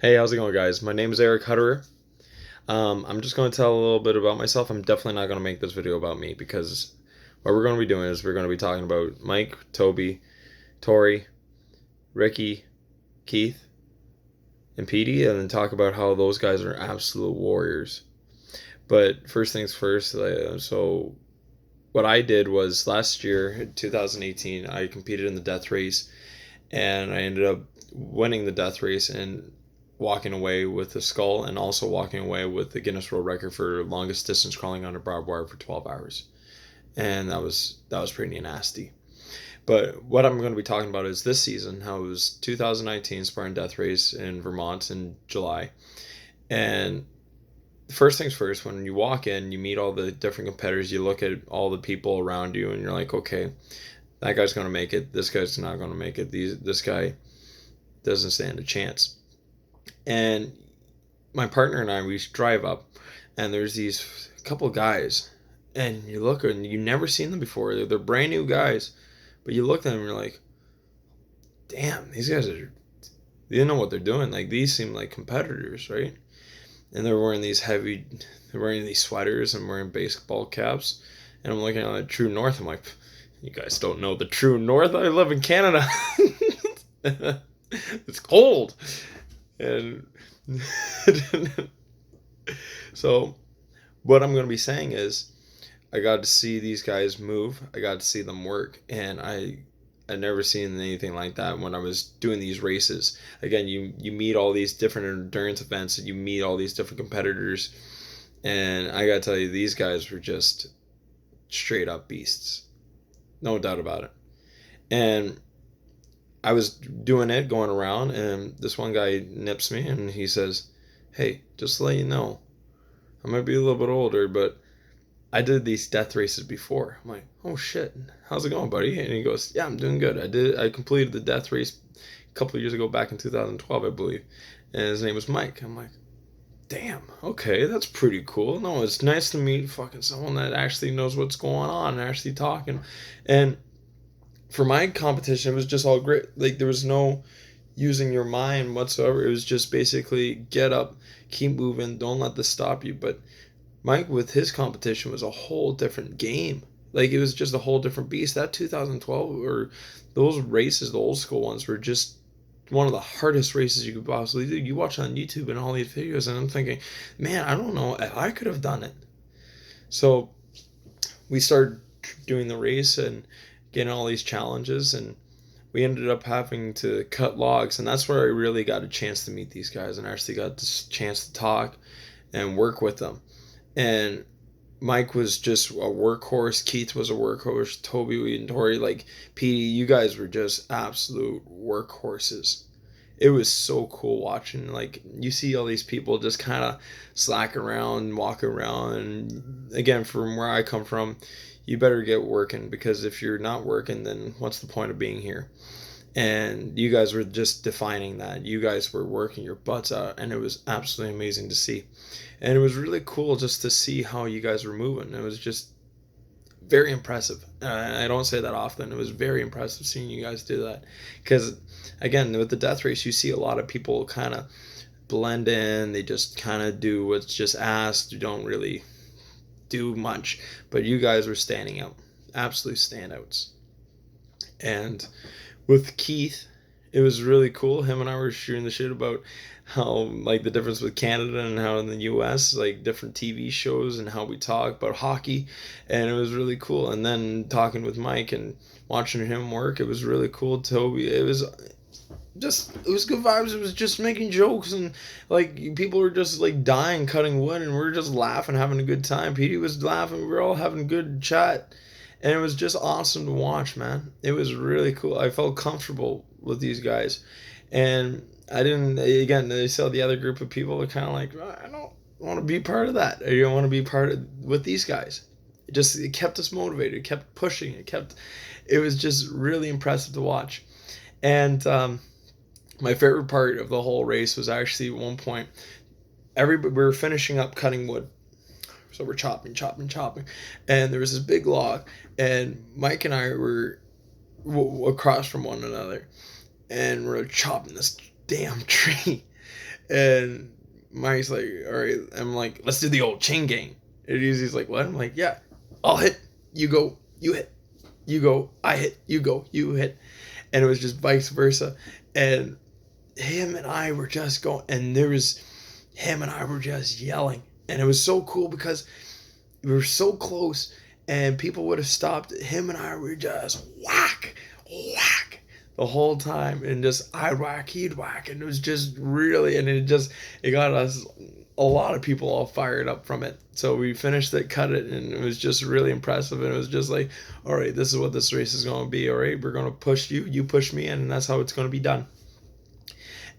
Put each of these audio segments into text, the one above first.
Hey, how's it going, guys? My name is Eric Hutterer. I'm just going to tell a little bit about myself. I'm definitely not going to make this video about me because what we're going to be doing is we're going to be talking about Mike, Toby, Tori, Ricky, Keith, and Petey, and then talk about how those guys are absolute warriors. But first things first, so what I did was last year, 2018, I competed in the death race, and I ended up winning the death race and walking away with a skull, and also walking away with the Guinness World Record for longest distance crawling under barbed wire for 12 hours. And that was pretty nasty. But what I'm going to be talking about is this season, how it was 2019 Spartan Death Race in Vermont in July. And first things first, when you walk in, you meet all the different competitors, you look at all the people around you, and you're like, okay, that guy's going to make it. This guy's not going to make it. This guy doesn't stand a chance. And my partner and I, we drive up, and there's these couple guys, and you look and you never seen them before. They're brand new guys, but you look at them and you're like, damn, these guys are. They know what they're doing. Like, these seem like competitors, right? And they're wearing they're wearing these sweaters and wearing baseball caps. And I'm looking at the True North. I'm like, you guys don't know the True North. I live in Canada. It's cold. And so what I'm going to be saying is I got to see these guys move. I got to see them work, and I never seen anything like that when I was doing these races. Again, you meet all these different endurance events, and you meet all these different competitors, and I got to tell you, these guys were just straight up beasts, no doubt about it. And I was doing it, going around, and this one guy nips me, and he says, "Hey, just to let you know, I might be a little bit older, but I did these death races before." I'm like, "Oh shit, how's it going, buddy?" And he goes, "Yeah, I'm doing good. I completed the death race a couple of years ago, back in 2012, I believe." And his name was Mike. I'm like, "Damn, okay, that's pretty cool. No, it's nice to meet fucking someone that actually knows what's going on and actually talking." And for my competition, it was just all great. Like, there was no using your mind whatsoever. It was just basically get up, keep moving, don't let this stop you. But Mike, with his competition, was a whole different game. Like, it was just a whole different beast. That 2012, or those races, the old school ones, were just one of the hardest races you could possibly do. You watch on YouTube and all these videos, and I'm thinking, man, I don't know if I could have done it. So we started doing the race and getting all these challenges, and we ended up having to cut logs, and that's where I really got a chance to meet these guys and actually got this chance to talk and work with them. And Mike was just a workhorse. Keith was a workhorse. Toby and Tori, like Petey, you guys were just absolute workhorses. It was so cool watching. Like, you see all these people just kind of slack around, walk around. And again, from where I come from, you better get working, because if you're not working, then what's the point of being here? And you guys were just defining that. You guys were working your butts out, and it was absolutely amazing to see. And it was really cool just to see how you guys were moving. It was just very impressive. I don't say that often. It was very impressive seeing you guys do that, because again, with the death race, you see a lot of people kind of blend in. They just kind of do what's just asked. You don't really do much, but you guys were standing out, absolute standouts. And with Keith, it was really cool. Him and I were shooting the shit about how, like, the difference with Canada and how in the US, like, different TV shows, and how we talk about hockey. And it was really cool. And then talking with Mike and watching him work, it was really cool. Toby, it was good vibes. It was just making jokes, and like, people were just like dying cutting wood, and we were just laughing, having a good time. Petey was laughing. We were all having a good chat, and it was just awesome to watch, man. It was really cool. I felt comfortable with these guys, and I didn't. Again, they saw the other group of people are kind of like, I don't want to be part of that. I don't want to be part of with these guys. It kept us motivated. It kept pushing. It was just really impressive to watch, and my favorite part of the whole race was actually at one point, we were finishing up cutting wood. So we're chopping, chopping, chopping, and there was this big log, and Mike and I were across from one another, and we're chopping this damn tree. And Mike's like, all right. I'm like, let's do the old chain gang. And he's like, what? I'm like, yeah, I'll hit, you go, you hit, you go, I hit, you go, you hit. And it was just vice versa. And him and I were just going, and him and I were just yelling. And it was so cool because we were so close and people would have stopped. Him and I were just whack, whack the whole time. And just, I'd whack, he'd whack. And it was just really, and it got us, a lot of people all fired up from it. So we finished it, cut it, and it was just really impressive. And it was just like, all right, this is what this race is going to be. All right, we're going to push you, you push me, and that's how it's going to be done.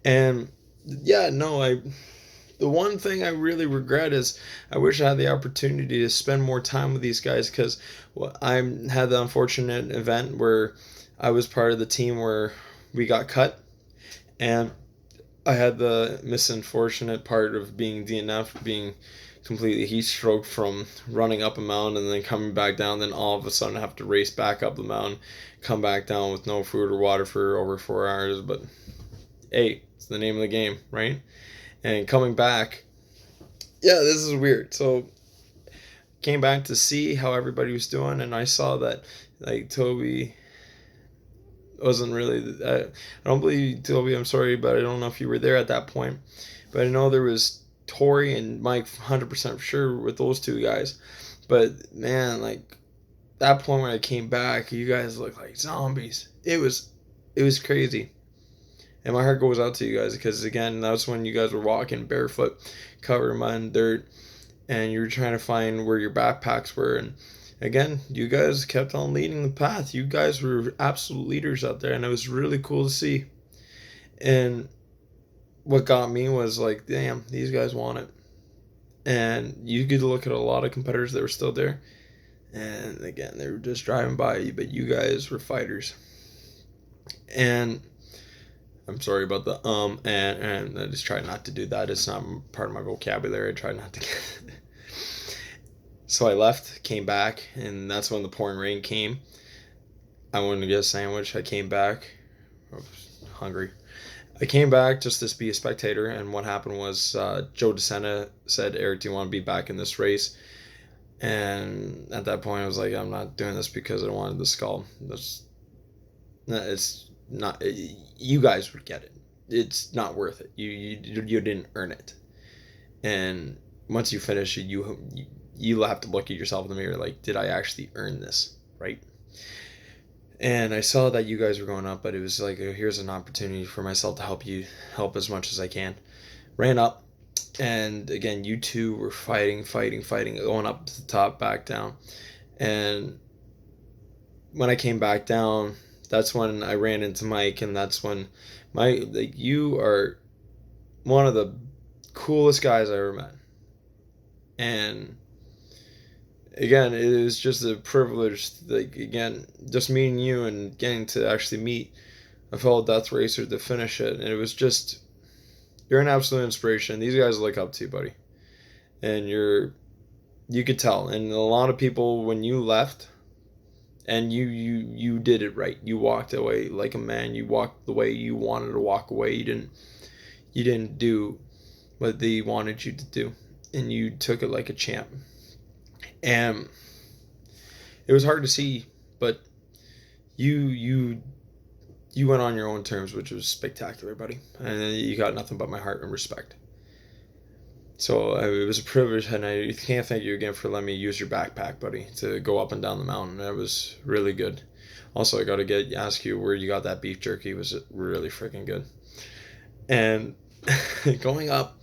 And yeah, no, the one thing I really regret is I wish I had the opportunity to spend more time with these guys, because I had the unfortunate event where I was part of the team where we got cut, and I had the misunfortunate part of being DNF, being completely heat stroked from running up a mountain and then coming back down, then all of a sudden have to race back up the mountain, come back down with no food or water for over 4 hours. But hey, it's the name of the game, right? And coming back, yeah, this is weird. So came back to see how everybody was doing, and I saw that like Toby wasn't really. I don't believe Toby. I'm sorry, but I don't know if you were there at that point. But I know there was Tori and Mike, 100% sure with those two guys. But man, like that point when I came back, you guys looked like zombies. It was crazy. And my heart goes out to you guys, because again, that's when you guys were walking barefoot, covered in mud and dirt, and you were trying to find where your backpacks were. And again, you guys kept on leading the path. You guys were absolute leaders out there, and it was really cool to see. And what got me was like, damn, these guys want it. And you could look at a lot of competitors that were still there, and again, they were just driving by you, but you guys were fighters. And I'm sorry about the and I just try not to do that. It's not part of my vocabulary. I try not to get it. So I left, came back, and that's when the pouring rain came. I wanted to get a sandwich. I came back. I was hungry. I came back just to be a spectator, and what happened was Joe DeSena said, Eric, do you want to be back in this race? And at that point, I was like, I'm not doing this because I wanted the skull. It's not, you guys would get it. It's not worth it. You didn't earn it. And once you finish it, you have to look at yourself in the mirror like, did I actually earn this, right? And I saw that you guys were going up, but it was like, here's an opportunity for myself to help as much as I can. Ran up, and again, you two were fighting, going up to the top, back down. And when I came back down, that's when I ran into Mike, and that's when you are one of the coolest guys I ever met. And again, it is just a privilege, like, again, just meeting you and getting to actually meet a fellow death racer to finish it. And it was just, you're an absolute inspiration. These guys look up to you, buddy. And you could tell. And a lot of people, when you left, and you did it right. You walked away like a man. You walked the way you wanted to walk away. You didn't do what they wanted you to do. And you took it like a champ. And it was hard to see, but you went on your own terms, which was spectacular, buddy. And you got nothing but my heart and respect. So it was a privilege, and I can't thank you again for letting me use your backpack, buddy, to go up and down the mountain. That was really good. Also, I got to ask you where you got that beef jerky. It was really freaking good. And going up,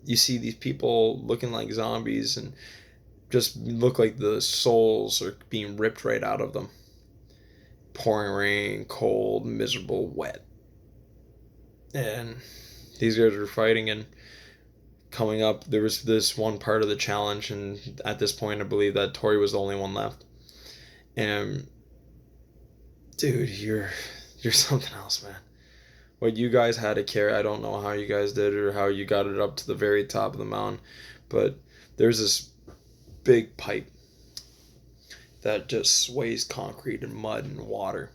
you see these people looking like zombies and just look like the souls are being ripped right out of them. Pouring rain, cold, miserable, wet. And these guys were fighting, and coming up, there was this one part of the challenge, and at this point, I believe that Tori was the only one left. And dude, you're something else, man. What you guys had to carry, I don't know how you guys did it or how you got it up to the very top of the mountain, but there's this big pipe that just sways concrete and mud and water.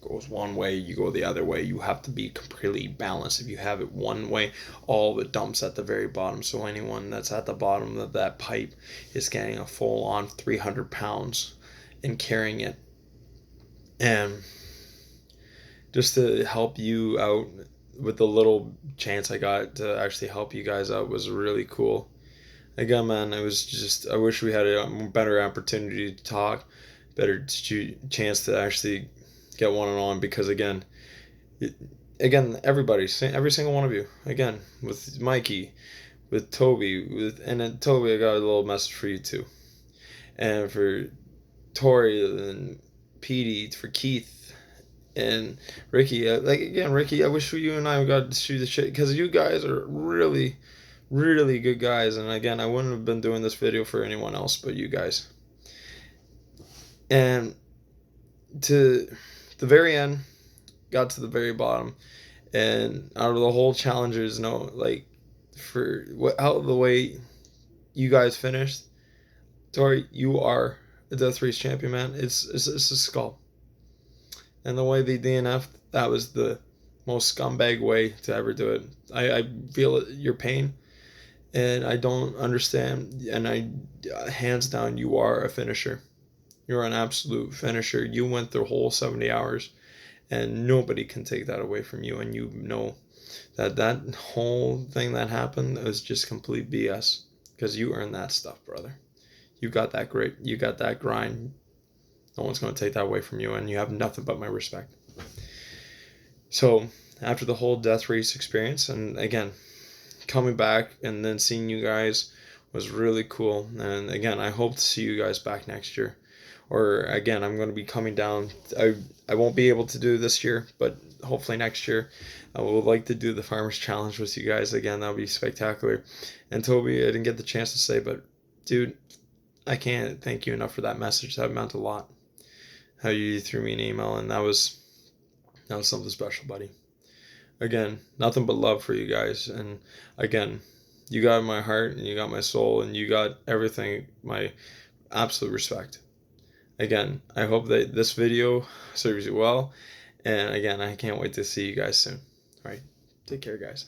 goes one way, you go the other way. You have to be completely balanced. If you have it one way, all the dumps at the very bottom. So anyone that's at the bottom of that pipe is getting a full on 300 pounds and carrying it. And just to help you out with the little chance I got to actually help you guys out was really cool. Again, man, it was just, I wish we had a better opportunity to talk, better chance to actually get one on one, because again, everybody, every single one of you, again, with Mikey, with Toby, and then Toby, I got a little message for you too, and for Tori and Petey, for Keith and Ricky. Like again, Ricky, I wish you and I got to shoot the shit, because you guys are really, really good guys. And again, I wouldn't have been doing this video for anyone else but you guys. And to the very end, got to the very bottom, and out of the whole challengers, like for out of the way you guys finished, Tori, you are a Death Race champion, man. It's a skull. And the way they DNF'd, that was the most scumbag way to ever do it. I feel your pain, and I don't understand. And hands down, you are a finisher. You're an absolute finisher. You went the whole 70 hours, and nobody can take that away from you. And you know that whole thing that happened was just complete BS, because you earned that stuff, brother. You got that grit. You got that grind. No one's going to take that away from you, and you have nothing but my respect. So after the whole Death Race experience, and again, coming back and then seeing you guys was really cool. And again, I hope to see you guys back next year. Or again, I'm going to be coming down. I won't be able to do this year, but hopefully next year I would like to do the Farmers Challenge with you guys again. That would be spectacular. And Toby, I didn't get the chance to say, but dude, I can't thank you enough for that message. That meant a lot. How you threw me an email, and that was something special, buddy. Again, nothing but love for you guys. And again, you got my heart, and you got my soul, and you got everything, my absolute respect. Again, I hope that this video serves you well. And again, I can't wait to see you guys soon. All right, take care, guys.